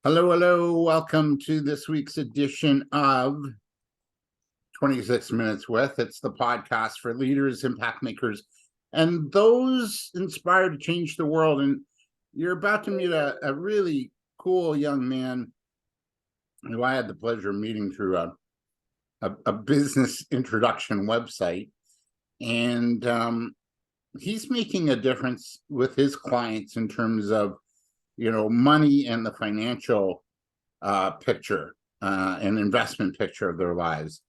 Hello, hello. Welcome to this week's edition of 26 Minutes With. It's the podcast for leaders, impact makers, and those inspired to change the world. And you're about to meet a really cool young man who I had the pleasure of meeting through a business introduction website. And he's making a difference with his clients in terms of money and the financial picture and investment picture of their lives.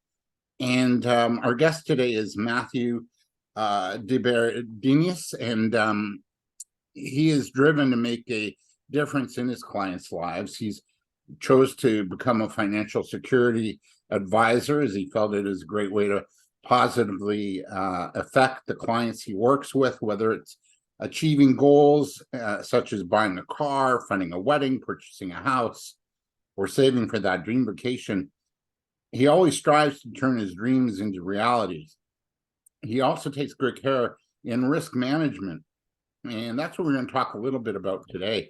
And our guest today is Matthew De Berardinis, and he is driven to make a difference in his clients' lives. He's chose to become a financial security advisor, as he felt it is a great way to positively affect the clients he works with, whether it's achieving goals such as buying a car, funding a wedding, purchasing a house, or saving for that dream vacation. He always strives to turn his dreams into realities. He also takes great care in risk management, and that's what we're going to talk a little bit about today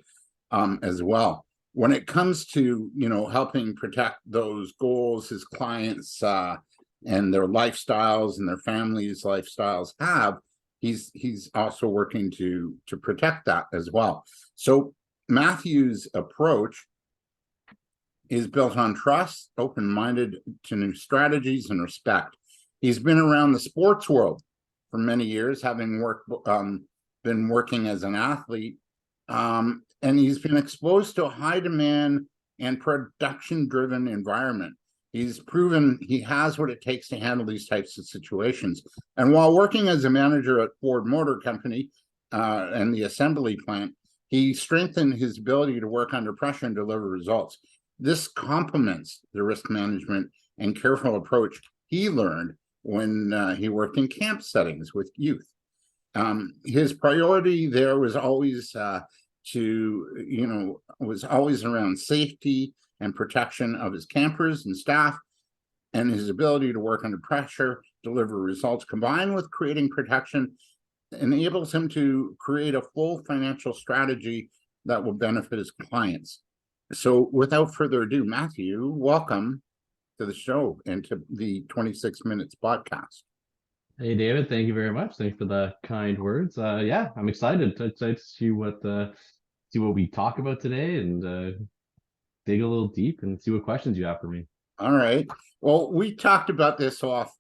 as well. When it comes to helping protect those goals his clients and their lifestyles and their families' lifestyles have, he's also working to protect that as well. So Matthew's approach is built on trust, open-minded to new strategies, and respect. He's been around the sports world for many years, having been working as an athlete, and he's been exposed to a high demand and production-driven environment. He's proven he has what it takes to handle these types of situations. And while working as a manager at Ford Motor Company and the assembly plant, he strengthened his ability to work under pressure and deliver results. This complements the risk management and careful approach he learned when he worked in camp settings with youth. His priority there was always around safety and protection of his campers and staff, and his ability to work under pressure, deliver results, combined with creating protection, enables him to create a full financial strategy that will benefit his clients. So without further ado, Matthew, welcome to the show and to the 26 Minutes podcast. Hey, David, thank you very much. Thanks for the kind words. Yeah, I'm excited to see what we talk about today and dig a little deep and see what questions you have for me. All right. Well, we talked about this off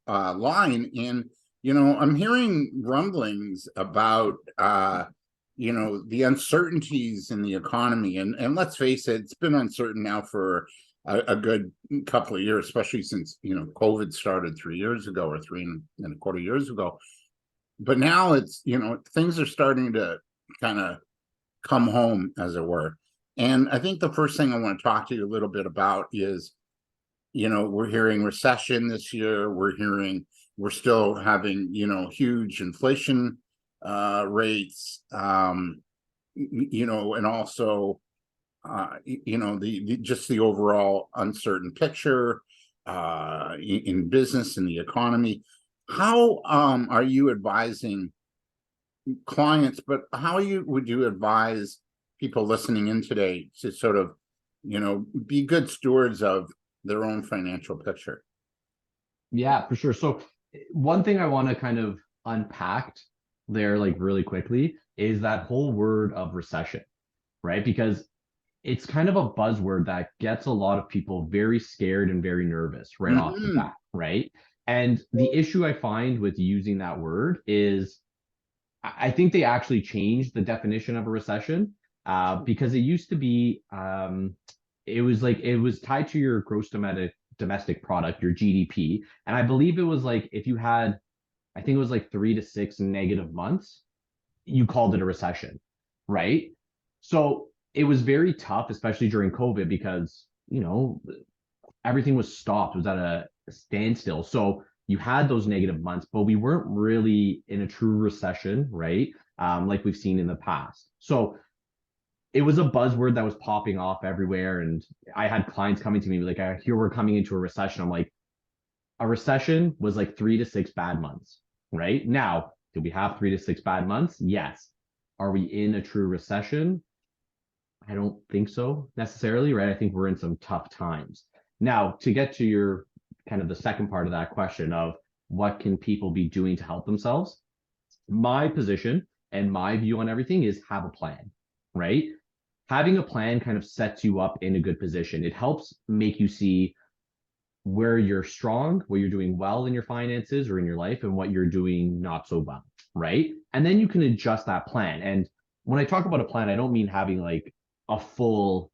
line, and I'm hearing rumblings about the uncertainties in the economy, and let's face it, it's been uncertain now for a good couple of years, especially since COVID started 3 years ago or 3.25 years ago. But now it's things are starting to kind of come home, as it were. And I think the first thing I want to talk to you a little bit about is, we're hearing recession this year. We're still having, huge inflation rates, and also, the overall uncertain picture in business and the economy. How are you advising clients, but how would you advise people listening in today to sort of, be good stewards of their own financial picture? Yeah, for sure. So one thing I want to kind of unpack there, like really quickly, is that whole word of recession, right? Because it's kind of a buzzword that gets a lot of people very scared and very nervous right off the bat, right? And the issue I find with using that word is I think they actually changed the definition of a recession because it used to be it was tied to your gross domestic product, your GDP. And I believe it was like if you had, I think it was like 3 to 6 negative months, you called it a recession, right? So it was very tough, especially during COVID, because everything was stopped, it was at a standstill. So you had those negative months, but we weren't really in a true recession, right? Like we've seen in the past. So it was a buzzword that was popping off everywhere. And I had clients coming to me like, I hear we're coming into a recession. I'm like, a recession was like 3 to 6 bad months, right? Now, do we have 3 to 6 bad months? Yes. Are we in a true recession? I don't think so necessarily, right? I think we're in some tough times. Now, to get to your kind of the second part of that question of what can people be doing to help themselves, my position and my view on everything is have a plan, right? Having a plan kind of sets you up in a good position. It helps make you see where you're strong, what you're doing well in your finances or in your life, and what you're doing not so well, right? And then you can adjust that plan. And when I talk about a plan, I don't mean having like a full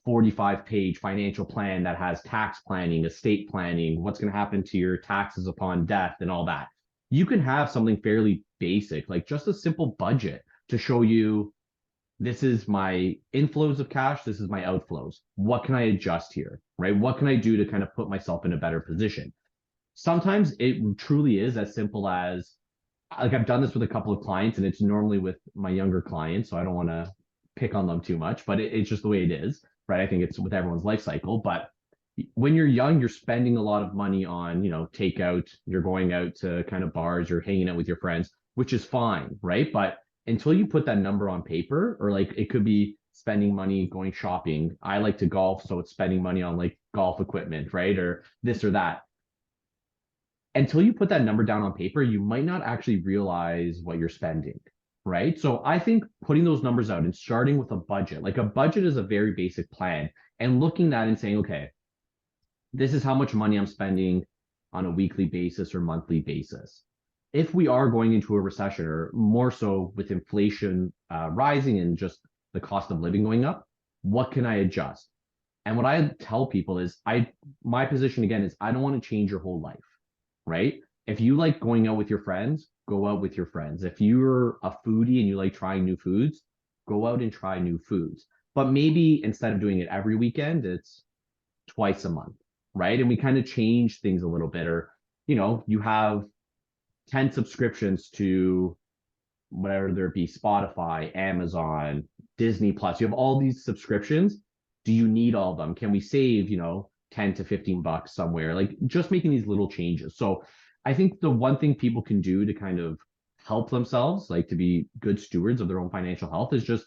45-page financial plan that has tax planning, estate planning, what's going to happen to your taxes upon death, and all that. You can have something fairly basic, like just a simple budget to show you this is my inflows of cash, this is my outflows. What can I adjust here, right? What can I do to kind of put myself in a better position? Sometimes it truly is as simple as, like, I've done this with a couple of clients, and it's normally with my younger clients, so I don't want to pick on them too much, but it's just the way it is, right? I think it's with everyone's life cycle. But when you're young, you're spending a lot of money on, takeout, you're going out to kind of bars, you're hanging out with your friends, which is fine, right? But until you put that number on paper, or like it could be spending money going shopping. I like to golf, so it's spending money on like golf equipment, right? Or this or that. Until you put that number down on paper, you might not actually realize what you're spending, right? So I think putting those numbers out and starting with a budget, like a budget is a very basic plan, and looking at that and saying, okay, this is how much money I'm spending on a weekly basis or monthly basis. If we are going into a recession, or more so with inflation rising and just the cost of living going up, what can I adjust? And what I tell people is, my position again is, I don't want to change your whole life, right? If you like going out with your friends, go out with your friends. If you're a foodie and you like trying new foods, go out and try new foods. But maybe instead of doing it every weekend, it's twice a month, right? And we kind of change things a little bit. Or, you have 10 subscriptions to whatever there be, Spotify, Amazon, Disney Plus. You have all these subscriptions. Do you need all of them? Can we save, 10 to 15 bucks somewhere? Like, just making these little changes. So I think the one thing people can do to kind of help themselves, like to be good stewards of their own financial health, is just,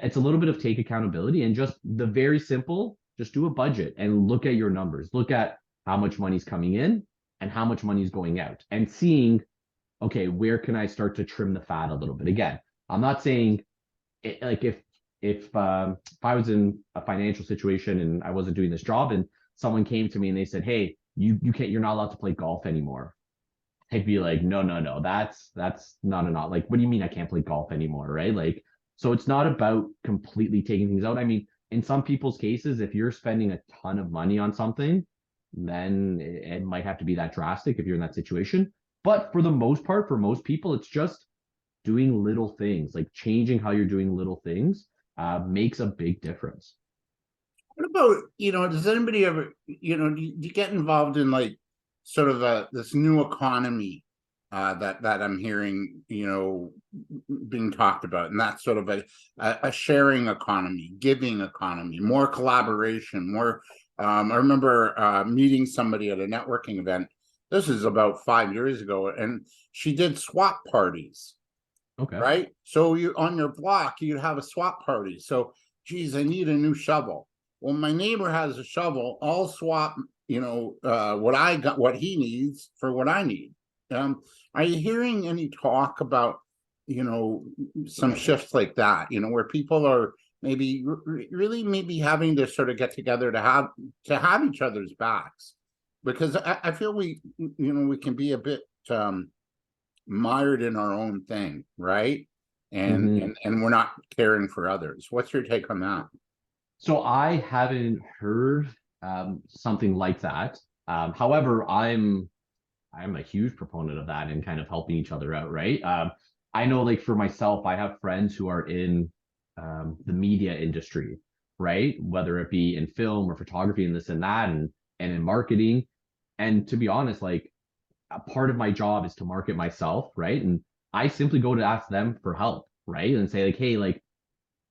it's a little bit of take accountability, and just the very simple, just do a budget and look at your numbers. Look at how much money's coming in and how much money is going out, and seeing, okay, where can I start to trim the fat a little bit? Again, I'm not saying like if I was in a financial situation and I wasn't doing this job, and someone came to me and they said, hey, you can't, you're not allowed to play golf anymore. I'd be like, no, that's not enough. Like, what do you mean I can't play golf anymore, right? Like, so it's not about completely taking things out. I mean, in some people's cases, if you're spending a ton of money on something, then it might have to be that drastic if you're in that situation. But for the most part, for most people, it's just doing little things, like changing how you're doing little things makes a big difference. What about, does anybody ever, do you get involved in like sort of this new economy that I'm hearing, being talked about, and that's sort of a sharing economy, giving economy, more collaboration, more. I remember meeting somebody at a networking event. This is about 5 years ago, and she did swap parties. Okay. Right. So you on your block, you'd have a swap party. So, geez, I need a new shovel. Well, my neighbor has a shovel. I'll swap, what I got, what he needs for what I need. Are you hearing any talk about, some shifts like that, where people are maybe really maybe having to sort of get together to have each other's backs? Because I feel we can be a bit mired in our own thing, right? And we're not caring for others. What's your take on that? So I haven't heard something like that. However, I'm a huge proponent of that and kind of helping each other out, right? I know, like, for myself, I have friends who are in the media industry, right? Whether it be in film or photography and this and that, and in marketing. And to be honest, like, a part of my job is to market myself, right? And I simply go to ask them for help, right? And say, like, hey, like,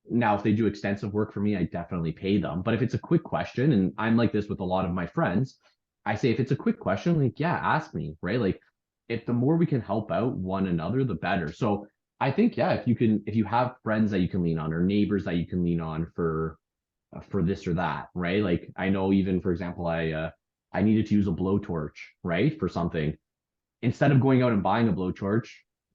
now if they do extensive work for me, I definitely pay them. But if it's a quick question, and I'm like this with a lot of my friends, I say, if it's a quick question, like, yeah, ask me, right? Like, if the more we can help out one another, the better. So I think, yeah, if you have friends that you can lean on or neighbors that you can lean on for this or that, right? Like I know even for example, I needed to use a blowtorch, right, for something. Instead of going out and buying a blowtorch,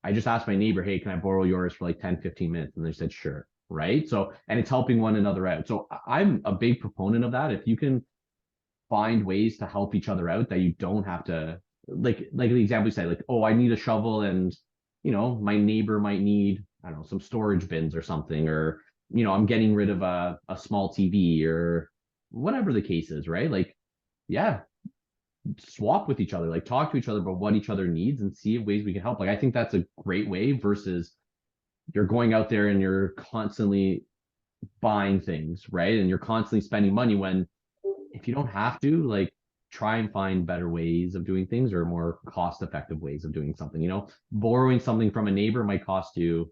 I just asked my neighbor, hey, can I borrow yours for like 10, 15 minutes? And they said, sure. Right. So, and it's helping one another out. So I'm a big proponent of that. If you can find ways to help each other out that you don't have to, like the example you said, like, oh, I need a shovel and, my neighbor might need, I don't know, some storage bins or something, or, I'm getting rid of a small TV or whatever the case is, right? Like, yeah, swap with each other, like talk to each other about what each other needs and see ways we can help. Like I think that's a great way versus you're going out there and you're constantly buying things, right? And you're constantly spending money when if you don't have to, like try and find better ways of doing things or more cost effective ways of doing something. Borrowing something from a neighbor might cost you,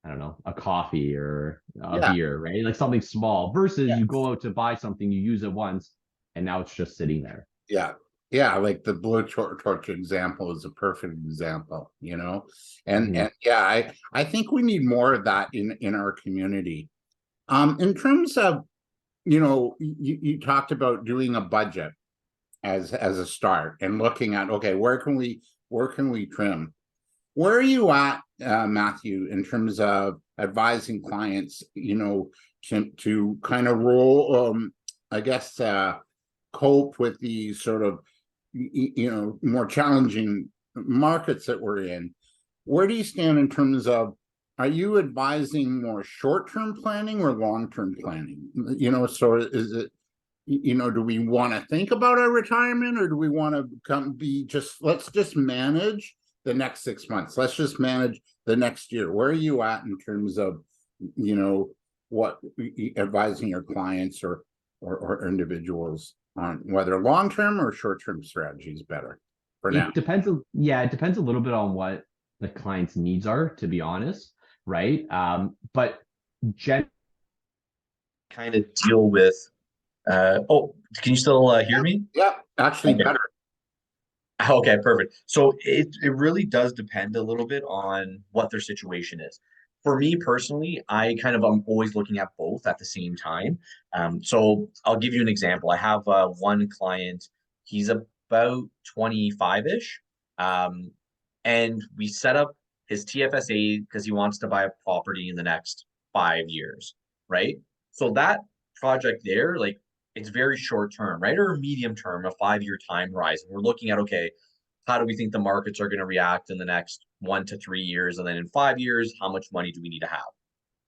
I don't know, a coffee or a Yeah, beer, right? Like something small versus yeah, you go out to buy something, you use it once, and now it's just sitting there. yeah, yeah. Like the blue torch example is a perfect example, and Mhm. yeah, I think we need more of that in our community. In terms of, you talked about doing a budget as a start and looking at, okay, where can we trim? Where are you at, Matthew, in terms of advising clients, to kind of roll, I guess, cope with the sort of, more challenging markets that we're in? Where do you stand in terms of, are you advising more short-term planning or long-term planning? So is it, do we want to think about our retirement, or do we want to let's just manage the next 6 months? Let's just manage the next year. Where are you at in terms of, what advising your clients or individuals on whether long-term or short-term strategy is better for now? It depends. Yeah, it depends a little bit on what the client's needs are, to be honest, right? But gen kind of deal with oh, can you still hear me? Yeah, actually Okay. better. Okay, perfect. So it really does depend a little bit on what their situation is. For me personally, I'm always looking at both at the same time. So I'll give you an example. I have one client, he's about 25-ish. And we set up his TFSA because he wants to buy a property in the next 5 years, right? So that project there, like it's very short term, right? Or medium term, a 5 year time horizon. We're looking at, okay, how do we think the markets are going to react in the next 1 to 3 years? And then in 5 years, how much money do we need to have?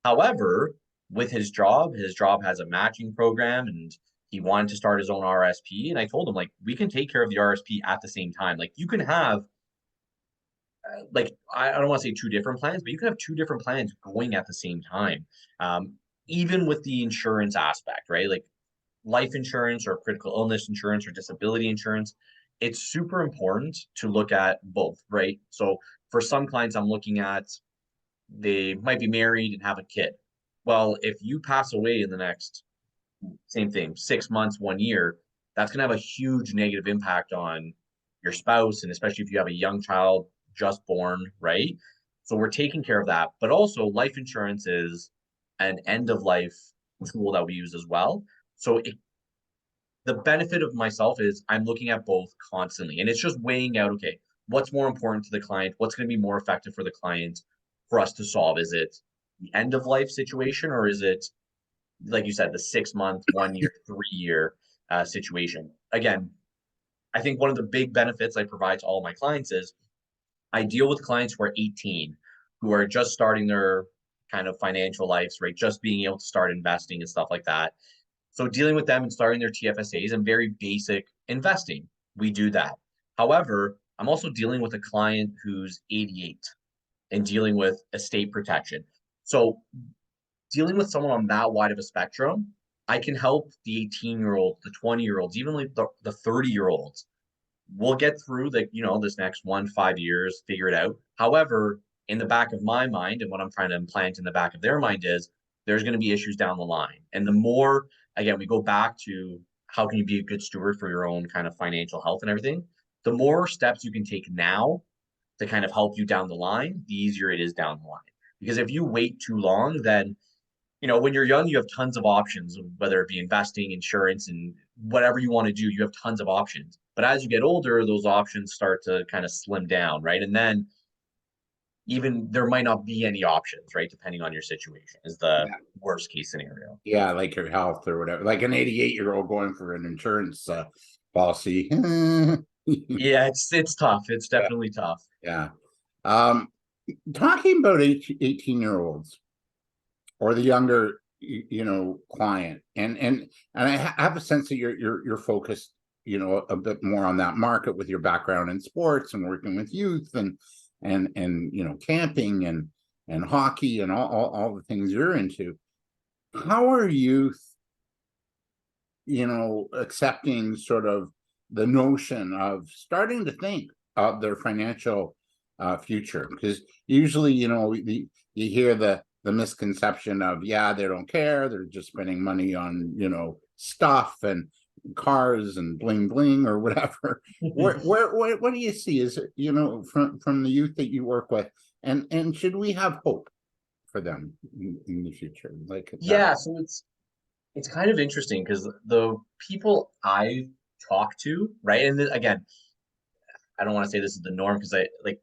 However, with his job has a matching program and he wanted to start his own RSP. And I told him, like, we can take care of the RSP at the same time. Like, you can have, like, I don't want to say two different plans, but you can have two different plans going at the same time. Um, Even with the insurance aspect, right? Like, life insurance or critical illness insurance or disability insurance, it's super important to look at both, right? So for some clients, I'm looking at they might be married and have a kid. Well, if you pass away in the next, same thing, 6 months, 1 year, that's going to have a huge negative impact on your spouse. And especially if you have a young child just born, right? So we're taking care of that. But also, life insurance is an end of life tool that we use as well. So the benefit of myself is I'm looking at both constantly and it's just weighing out, okay, what's more important to the client? What's going to be more effective for the client for us to solve? Is it the end of life situation or is it, like you said, the 6 month, 1 year, 3 year situation? Again, I think one of the big benefits I provide to all my clients is I deal with clients who are 18, who are just starting their kind of financial lives, right? Just being able to start investing and stuff like that. So dealing with them and starting their TFSAs and very basic investing, we do that. However, I'm also dealing with a client who's 88 and dealing with estate protection. So dealing with someone on that wide of a spectrum, I can help the 18-year-olds, the 20-year-olds, even like the 30-year-olds. We'll get through this next 1 5 years, figure it out. However, in the back of my mind and what I'm trying to implant in the back of their mind is there's going to be issues down the line. And the more, again, we go back to how can you be a good steward for your own kind of financial health and everything, the more steps you can take now to kind of help you down the line, the easier it is down the line. Because if you wait too long, then when you're young, you have tons of options, whether it be investing, insurance, and whatever you want to do, you have tons of options. But as you get older, those options start to kind of slim down, right? And then even there might not be any options, right? Depending on your situation, is the Yeah. worst case scenario. Yeah, like your health or whatever. Like an 88-year-old going for an insurance policy. Yeah, it's tough. It's definitely tough. Yeah. Um, Talking about 18-year-olds or the younger, client, and I have a sense that you're focused, a bit more on that market with your background in sports and working with youth and camping and hockey and all the things you're into. How are youth, accepting sort of the notion of starting to think of their financial future? Because usually, you hear the misconception of, yeah, they don't care, they're just spending money on stuff and cars and bling bling or whatever. What do you see? Is it, from the youth that you work with, and should we have hope for them in the future? Like that? Yeah, so it's kind of interesting because the people I talk to, right? And again, I don't want to say this is the norm because I like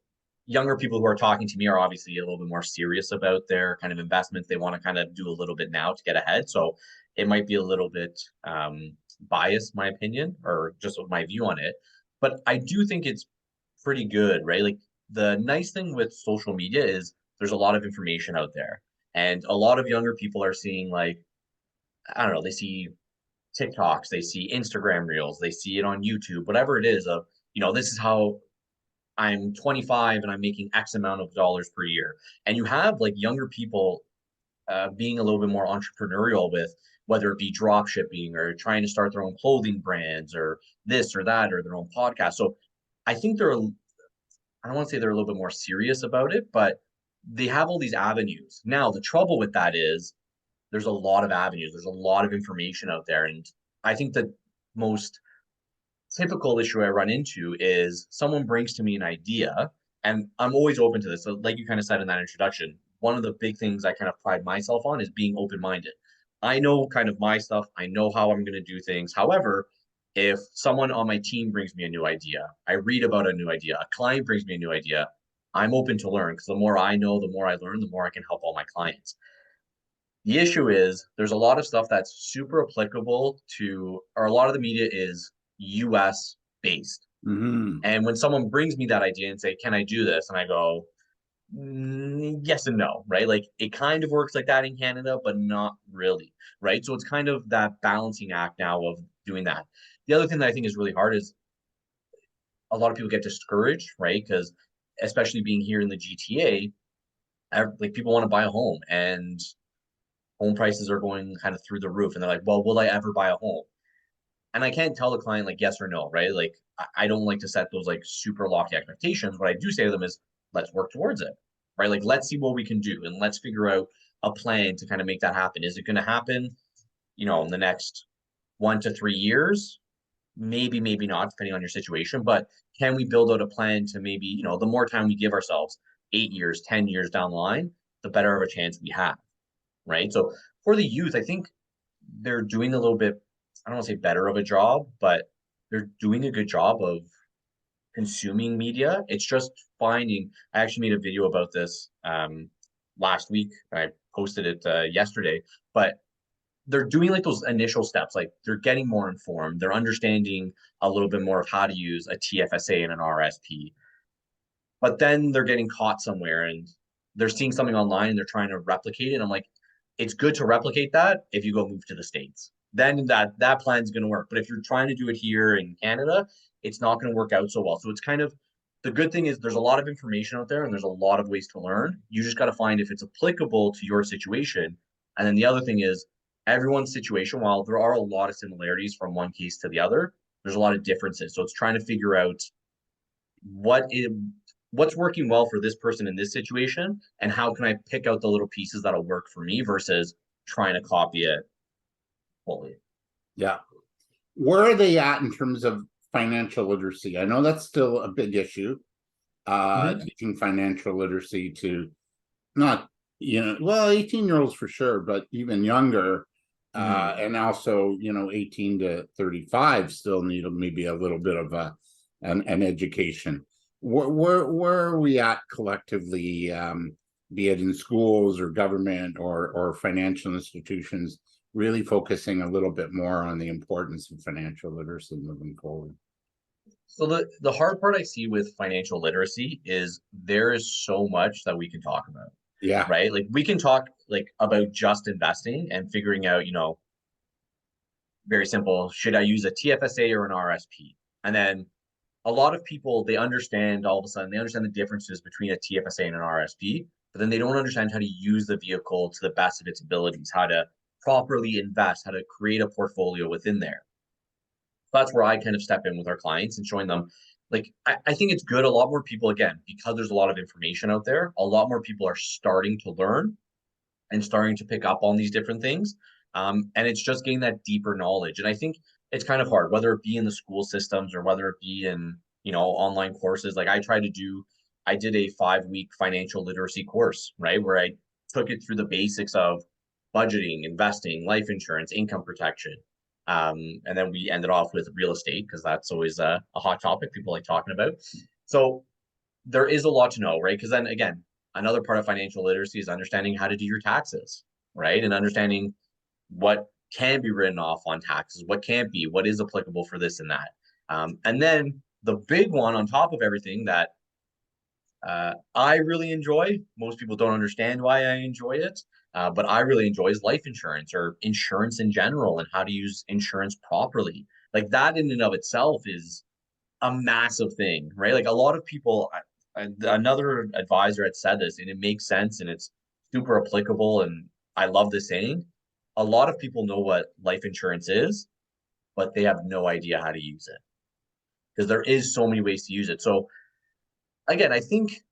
younger people who are talking to me are obviously a little bit more serious about their kind of investments. They want to kind of do a little bit now to get ahead. So it might be a little bit biased, my opinion, or just my view on it. But I do think it's pretty good, right? Like the nice thing with social media is there's a lot of information out there. And a lot of younger people are seeing like, I don't know, they see TikToks, they see Instagram reels, they see it on YouTube, whatever it is of, this is how I'm 25 and I'm making X amount of dollars per year. And you have like younger people being a little bit more entrepreneurial with whether it be drop shipping or trying to start their own clothing brands or this or that or their own podcast. So I think I don't want to say they're a little bit more serious about it, but they have all these avenues. Now, the trouble with that is there's a lot of avenues, there's a lot of information out there. And I think the most typical issue I run into is someone brings to me an idea, and I'm always open to this. So, like you kind of said in that introduction, one of the big things I kind of pride myself on is being open minded. I know kind of my stuff, I know how I'm going to do things. However, if someone on my team brings me a new idea, I read about a new idea, a client brings me a new idea, I'm open to learn because the more I know, the more I learn, the more I can help all my clients. The issue is there's a lot of stuff that's super applicable to, or a lot of the media is US based. Mm-hmm. And when someone brings me that idea and say, can I do this? And I go, yes and no, right? Like it kind of works like that in Canada, but not really, right? So it's kind of that balancing act now of doing that. The other thing that I think is really hard is a lot of people get discouraged, right? Because especially being here in the GTA, like people want to buy a home and home prices are going kind of through the roof. And they're like, well, will I ever buy a home? And I can't tell the client like yes or no, right? Like I don't like to set those like super lofty expectations. What I do say to them is let's work towards it, right? Like let's see what we can do and let's figure out a plan to kind of make that happen. Is it going to happen, in the next 1 to 3 years? Maybe, maybe not, depending on your situation. But can we build out a plan to maybe, the more time we give ourselves, 8 years, 10 years down the line, the better of a chance we have, right? So for the youth, I think they're doing a little bit, I don't want to say better of a job, but they're doing a good job of consuming media. It's just finding, I actually made a video about this last week. I posted it yesterday, but they're doing like those initial steps. Like they're getting more informed. They're understanding a little bit more of how to use a TFSA and an RSP. But then they're getting caught somewhere and they're seeing something online and they're trying to replicate it. I'm like, it's good to replicate that if you go move to the States. Then that plan's going to work. But if you're trying to do it here in Canada, it's not going to work out so well. So it's kind of the good thing is there's a lot of information out there and there's a lot of ways to learn. You just got to find if it's applicable to your situation. And then the other thing is everyone's situation, while there are a lot of similarities from one case to the other, there's a lot of differences. So it's trying to figure out what's working well for this person in this situation and how can I pick out the little pieces that'll work for me versus trying to copy it fully. Yeah. Where are they at in terms of financial literacy? I know that's still a big issue. Teaching financial literacy to not well, 18-year-olds for sure, but even younger, Mhm. and also 18 to 35 still need maybe a little bit of an education. Where are we at collectively, be it in schools or government or financial institutions, really focusing a little bit more on the importance of financial literacy moving forward? So the hard part I see with financial literacy is there is so much that we can talk about, Yeah. right? Like we can talk like about just investing and figuring out, very simple, should I use a TFSA or an RSP? And then a lot of people, they understand all of a sudden, they understand the differences between a TFSA and an RSP, but then they don't understand how to use the vehicle to the best of its abilities, how to properly invest, how to create a portfolio within there. That's where I kind of step in with our clients and showing them, like, I think it's good. A lot more people, again, because there's a lot of information out there, a lot more people are starting to learn and starting to pick up on these different things. And it's just getting that deeper knowledge. And I think it's kind of hard, whether it be in the school systems or whether it be in, online courses. Like I did a 5-week financial literacy course, right? Where I took it through the basics of budgeting, investing, life insurance, income protection. And then we ended off with real estate because that's always a hot topic people like talking about. So there is a lot to know, right? Because then again, another part of financial literacy is understanding how to do your taxes, right? And understanding what can be written off on taxes, what can't be, what is applicable for this and that. And then the big one on top of everything that I really enjoy, most people don't understand why I enjoy it, but I really enjoy is life insurance or insurance in general and how to use insurance properly. Like that in and of itself is a massive thing, right? Like a lot of people, another advisor had said this, and it makes sense and it's super applicable. And I love the saying. A lot of people know what life insurance is, but they have no idea how to use it because there is so many ways to use it. So again, I think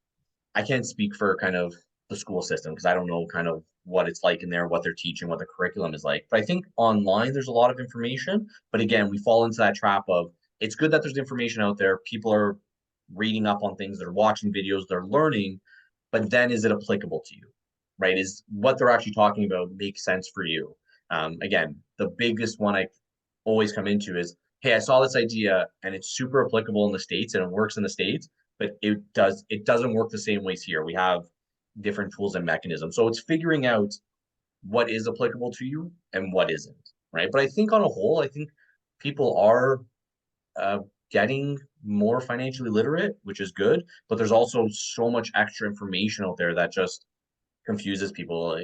I can't speak for kind of the school system because I don't know kind of what it's like in there, what they're teaching, what the curriculum is like. But I think online there's a lot of information. But again, we fall into that trap of it's good that there's information out there. People are reading up on things, they're watching videos, they're learning, but then is it applicable to you? Right? Is what they're actually talking about make sense for you? Again, the biggest one I always come into is, hey, I saw this idea and it's super applicable in the States and it works in the States, but it doesn't work the same ways here. We have different tools and mechanisms. So it's figuring out what is applicable to you and what isn't, right? But I think on a whole, I think people are uh, getting more financially literate, which is good. But there's also so much extra information out there that just confuses people.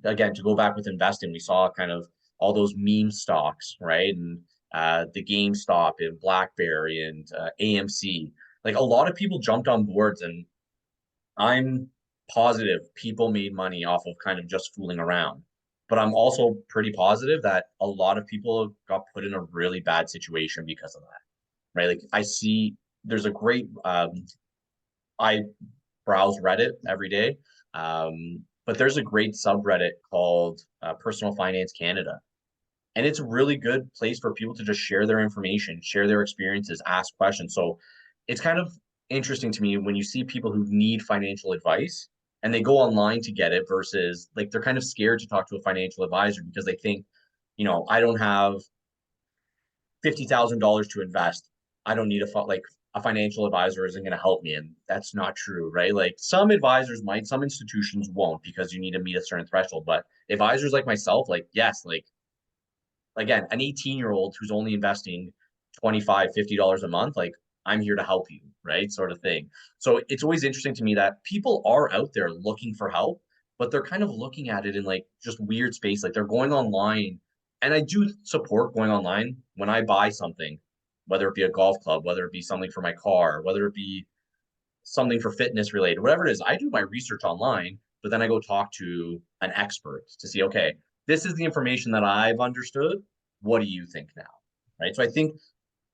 Again, to go back with investing, we saw kind of all those meme stocks, right? And the GameStop and BlackBerry and AMC. Like a lot of people jumped on boards, and I'm positive people made money off of kind of just fooling around. But I'm also pretty positive that a lot of people got put in a really bad situation because of that, right? Like I see there's a great I browse Reddit every day. But there's a great subreddit called Personal Finance Canada. And it's a really good place for people to just share their information, share their experiences, ask questions. So it's kind of interesting to me when you see people who need financial advice and they go online to get it versus like they're kind of scared to talk to a financial advisor because they think, I don't have $50,000 to invest. I don't need like a financial advisor isn't going to help me. And that's not true, right? Like some advisors might, some institutions won't because you need to meet a certain threshold. But advisors like myself, like, yes, like again, an 18-year-old who's only investing $25, $50 a month, like I'm here to help you, right? Sort of thing. So it's always interesting to me that people are out there looking for help, but they're kind of looking at it in like just weird space. Like they're going online, and I do support going online when I buy something, whether it be a golf club, whether it be something for my car, whether it be something for fitness related, whatever it is, I do my research online, but then I go talk to an expert to see, okay, this is the information that I've understood. What do you think now? Right. So I think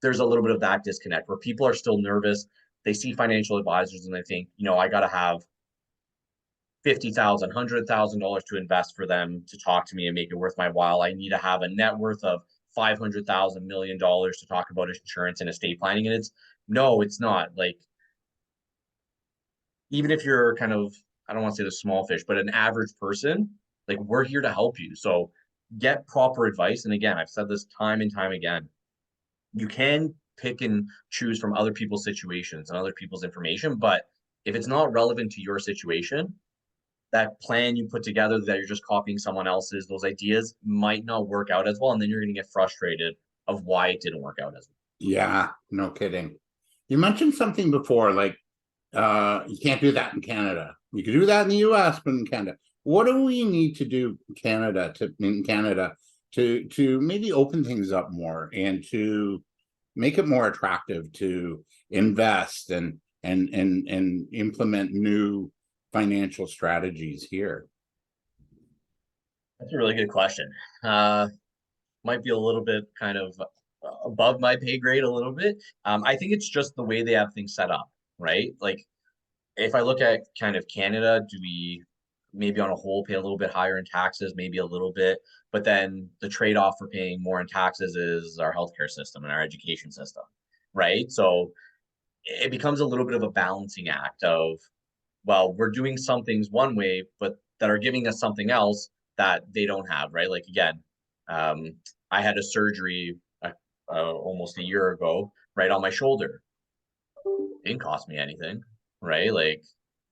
there's a little bit of that disconnect where people are still nervous. They see financial advisors and they think, I got to have 50,000, $100,000 to invest for them to talk to me and make it worth my while. I need to have a net worth of 500,000 million dollars to talk about insurance and estate planning. And it's no, it's not like even if you're kind of I don't want to say the small fish, but an average person, like we're here to help you. So get proper advice. And again, I've said this time and time again. You can pick and choose from other people's situations and other people's information, but if it's not relevant to your situation, that plan you put together that you're just copying someone else's, those ideas might not work out as well. And then you're going to get frustrated of why it didn't work out as well. Yeah, no kidding. You mentioned something before, like you can't do that in Canada. You can do that in the US, but in Canada. What do we need to do in Canada to maybe open things up more and to make it more attractive to invest and implement new financial strategies here? That's a really good question. Might be a little bit kind of above my pay grade a little bit. I think it's just the way they have things set up, right? Like if I look at kind of Canada, do we maybe on a whole pay a little bit higher in taxes, maybe a little bit, but then the trade-off for paying more in taxes is our healthcare system and our education system, right? So it becomes a little bit of a balancing act of, well, we're doing some things one way, but that are giving us something else that they don't have, right? Like again, um, I had a surgery almost a year ago, right on my shoulder. It didn't cost me anything, right? Like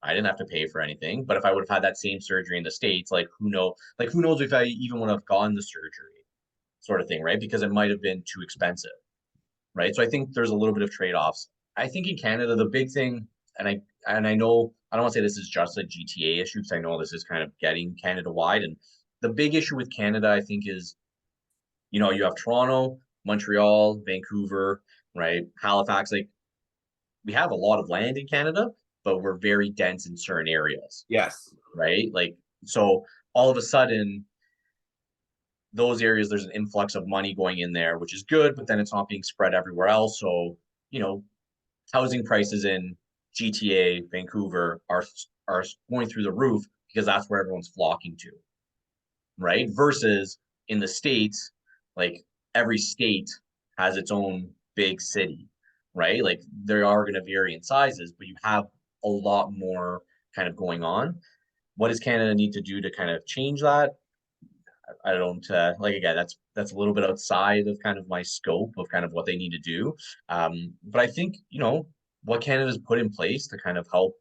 I didn't have to pay for anything. But if I would have had that same surgery in the States, who knows if I even would have gotten the surgery, sort of thing, right? Because it might have been too expensive, right? So I think there's a little bit of trade-offs. I think in Canada, the big thing, and I know I don't want to say this is just a GTA issue because I know this is kind of getting Canada wide. And the big issue with Canada, I think, is you have Toronto, Montreal, Vancouver, right? Halifax. Like we have a lot of land in Canada, but we're very dense in certain areas, Yes. right? Like so all of a sudden those areas there's an influx of money going in there, which is good, but then it's not being spread everywhere else. So, housing prices in GTA, Vancouver are going through the roof because that's where everyone's flocking to, right? Versus in the States, like every state has its own big city, right? Like they are going to vary in sizes, but you have a lot more kind of going on. What does Canada need to do to kind of change that? I don't like again. That's a little bit outside of kind of my scope of kind of what they need to do. But I think what Canada's put in place to kind of help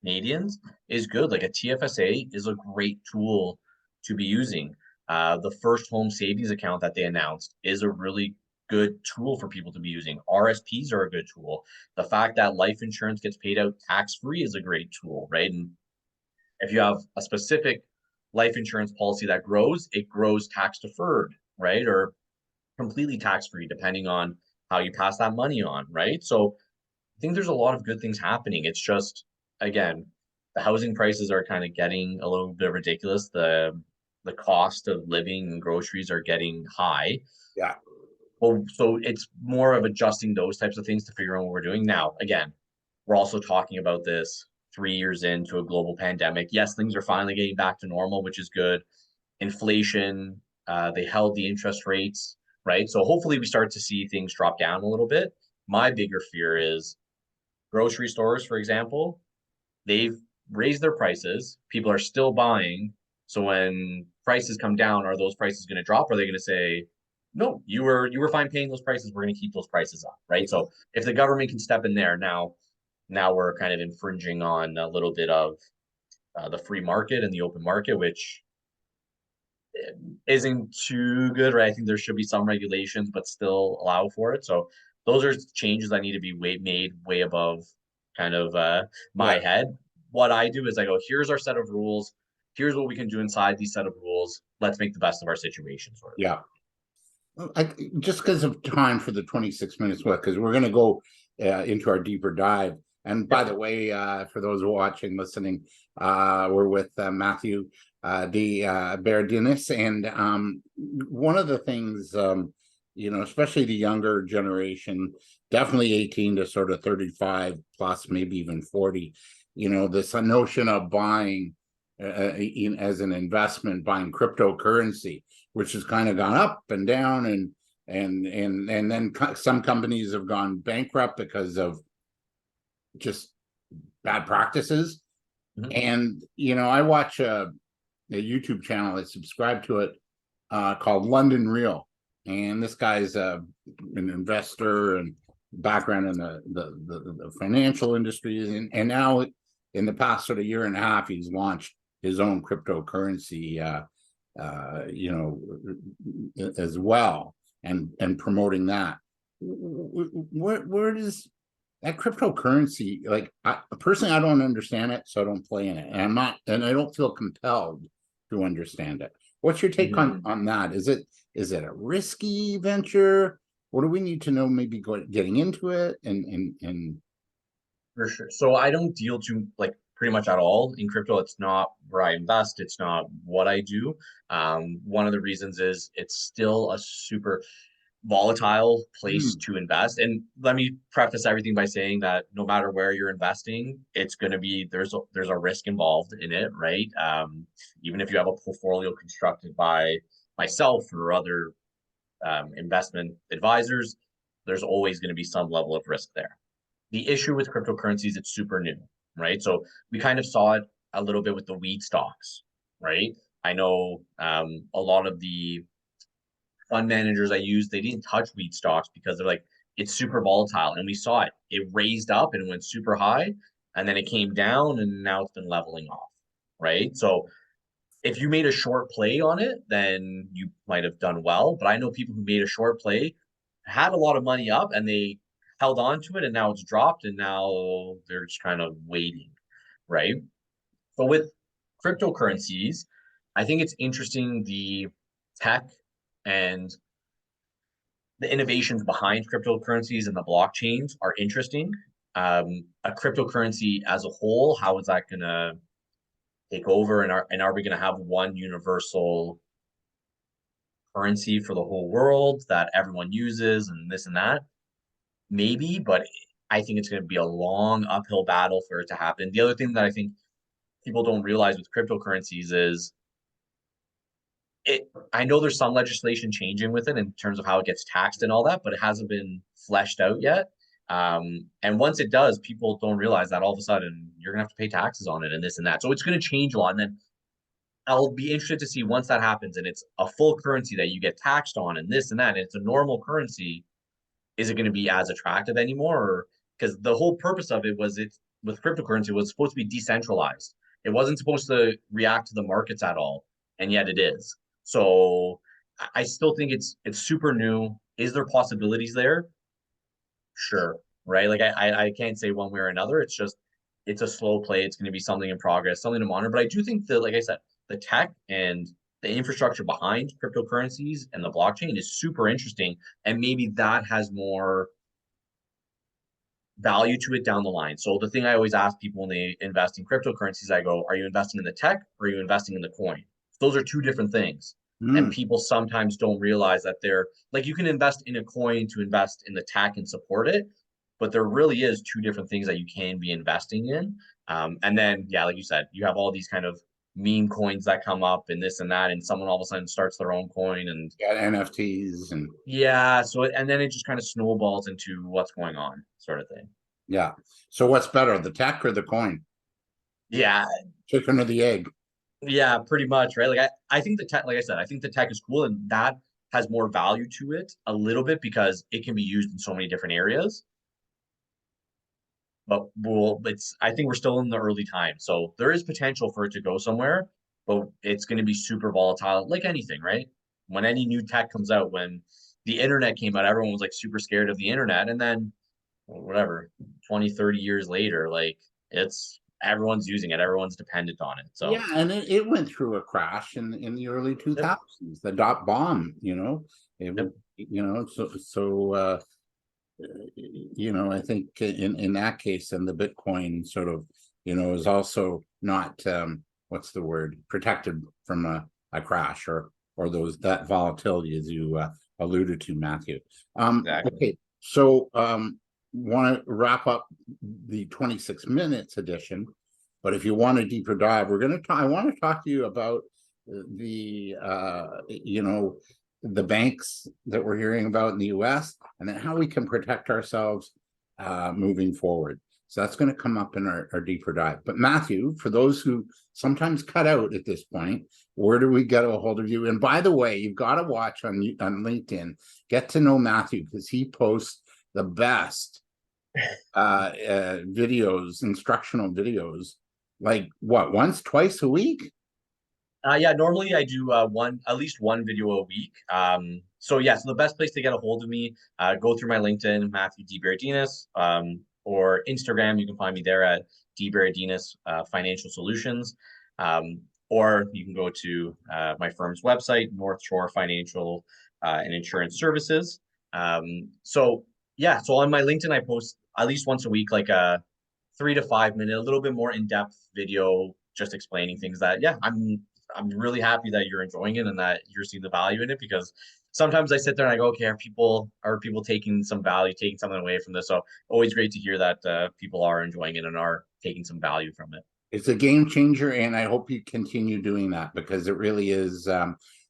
Canadians is good. Like a TFSA is a great tool to be using. The first home savings account that they announced is a really good tool for people to be using. RSPs are a good tool. The fact that life insurance gets paid out tax free is a great tool, right? And if you have a specific life insurance policy that grows, it grows tax deferred, right? Or completely tax free, depending on how you pass that money on, right? So I think there's a lot of good things happening. It's just, again, the housing prices are kind of getting a little bit ridiculous. The cost of living and groceries are getting high. Yeah. Well, so it's more of adjusting those types of things to figure out what we're doing. Now, again, we're also talking about this 3 years into a global pandemic. Yes, things are finally getting back to normal, which is good. Inflation, they held the interest rates, right? So hopefully we start to see things drop down a little bit. My bigger fear is grocery stores, for example, they've raised their prices. People are still buying. So when prices come down, are those prices going to drop? Or are they going to say, no, you were fine paying those prices. We're going to keep those prices up, right? So if the government can step in there now we're kind of infringing on a little bit of the free market and the open market, which isn't too good, right? I think there should be some regulations, but still allow for it. So those are changes that need to be made way above kind of my head. What I do is I go, here's our set of rules. Here's what we can do inside these set of rules. Let's make the best of our situation. Sort of. Yeah. Just because of time for the 26 minutes worth, because we're going to go into our deeper dive. And by the way, for those watching, listening, we're with Matthew De Berardinis. And one of the things, especially the younger generation, definitely 18 to sort of 35 plus, maybe even 40, this notion of buying as an investment, buying cryptocurrency, which has kind of gone up and down, and then some companies have gone bankrupt because of just bad practices. And I watch a YouTube channel, I subscribe to it, called London Real, and this guy's an investor and background in the financial industry, and now in the past sort of year and a half, he's launched his own cryptocurrency, as well, and promoting that. Where does that cryptocurrency, like, personally, I don't understand it, so I don't play in it, and I don't feel compelled to understand it. What's your take on that? Is it a risky venture? What do we need to know, maybe getting into it? And For sure. So I don't deal too like pretty much at all in crypto. It's not where I invest. It's not what I do. One of the reasons is it's still a super volatile place to invest. And let me preface everything by saying that no matter where you're investing, it's going to be there's a risk involved in it, right? Even if you have a portfolio constructed by myself or other investment advisors, there's always going to be some level of risk there. The issue with cryptocurrencies, it's super new, right? So we kind of saw it a little bit with the weed stocks, right? I know a lot of the fund managers I use, they didn't touch weed stocks because they're like, it's super volatile. And we saw it. It raised up and went super high, and then it came down, and now it's been leveling off, right? So if you made a short play on it, then you might have done well. But I know people who made a short play, had a lot of money up, and they held on to it, and now it's dropped, and now they're just kind of waiting, right? But with cryptocurrencies, I think it's interesting, the tech and the innovations behind cryptocurrencies and the blockchains are interesting. A cryptocurrency as a whole, how is that going to take over, and are we going to have one universal currency for the whole world that everyone uses and this and that? Maybe, but I think it's going to be a long uphill battle for it to happen. The other thing that I think people don't realize with cryptocurrencies is I know there's some legislation changing with it in terms of how it gets taxed and all that, but it hasn't been fleshed out yet. And once it does, people don't realize that all of a sudden you're gonna have to pay taxes on it and this and that. So it's going to change a lot. And then I'll be interested to see, once that happens and it's a full currency that you get taxed on and this and that, and it's a normal currency, is it going to be as attractive anymore? Because the whole purpose of it was, it with cryptocurrency, was supposed to be decentralized. It wasn't supposed to react to the markets at all, and yet it is. So I still think it's super new. Is there possibilities there? Sure, right? Like I can't say one way or another. It's just, it's a slow play. It's going to be something in progress, something to monitor. But I do think that, like I said, the tech and the infrastructure behind cryptocurrencies and the blockchain is super interesting, and maybe that has more value to it down the line. So the thing I always ask people when they invest in cryptocurrencies, I go, are you investing in the tech or are you investing in the coin? Those are two different things. And people sometimes don't realize that they're like, you can invest in a coin to invest in the tech and support it, but there really is two different things that you can be investing in. And then, yeah, like you said, you have all these kind of meme coins that come up and this and that, and someone all of a sudden starts their own coin and NFTs and and then it just kind of snowballs into what's going on, sort of thing. yeah. So what's better, the tech or the coin? Yeah, Chicken or the egg? yeah, pretty much, right? Like I think the tech, like I said, I think the tech is cool, and that has more value to it a little bit because it can be used in so many different areas. But I think we're still in the early time, so there is potential for it to go somewhere, but it's going to be super volatile, like anything, right? When any new tech comes out, when the internet came out, everyone was like super scared of the internet, and then whatever, 20, 30 years later, like it's everyone's using it, everyone's dependent on it. So yeah, and it went through a crash in the early 2000s, the dot bomb, I think in that case, and the Bitcoin sort of, is also not what's the word, protected from a crash or that volatility, as you alluded to, Matthew. exactly. Okay, so want to wrap up the 26 minutes edition, but if you want a deeper dive, I want to talk to you about the the banks that we're hearing about in the US, and then how we can protect ourselves moving forward. So that's going to come up in our deeper dive. But Matthew, for those who sometimes cut out at this point, where do we get a hold of you? And by the way, you've got to watch on LinkedIn, get to know Matthew, because he posts the best videos, instructional videos, like what, once, twice a week? Yeah, normally I do at least one video a week. So yeah, so the best place to get a hold of me, go through my LinkedIn, Matthew De Berardinis, or Instagram. You can find me there at De Berardinis Financial Solutions, or you can go to my firm's website, North Shore Financial and Insurance Services. So yeah, so on my LinkedIn, I post at least once a week, like a 3 to 5 minute, a little bit more in-depth video, just explaining things that, yeah, I'm really happy that you're enjoying it and that you're seeing the value in it, because sometimes I sit there and I go, okay, are people taking some value, taking something away from this? So always great to hear that people are enjoying it and are taking some value from it. It's a game changer, and I hope you continue doing that, because it really is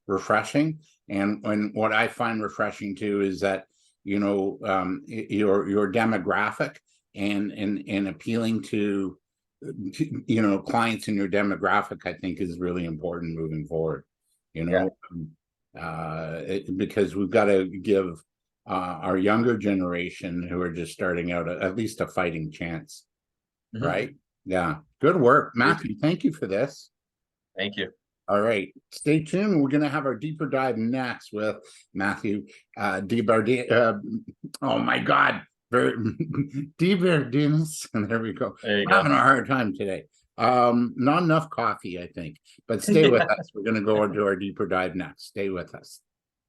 refreshing. And what I find refreshing too is that, you know, your demographic and appealing to, you know, clients in your demographic, I think is really important moving forward, you know. Because we've got to give our younger generation who are just starting out at least a fighting chance. Right? Yeah, good work, Matthew. Thank you for this. Thank you. All right, stay tuned. We're going to have our deeper dive next with Matthew De Berardinis. Oh my God, De Berardinis. And there we go. There you I'm go. having a hard time today. Not enough coffee, I think. But stay with us. We're going to go into our deeper dive next. Stay with us.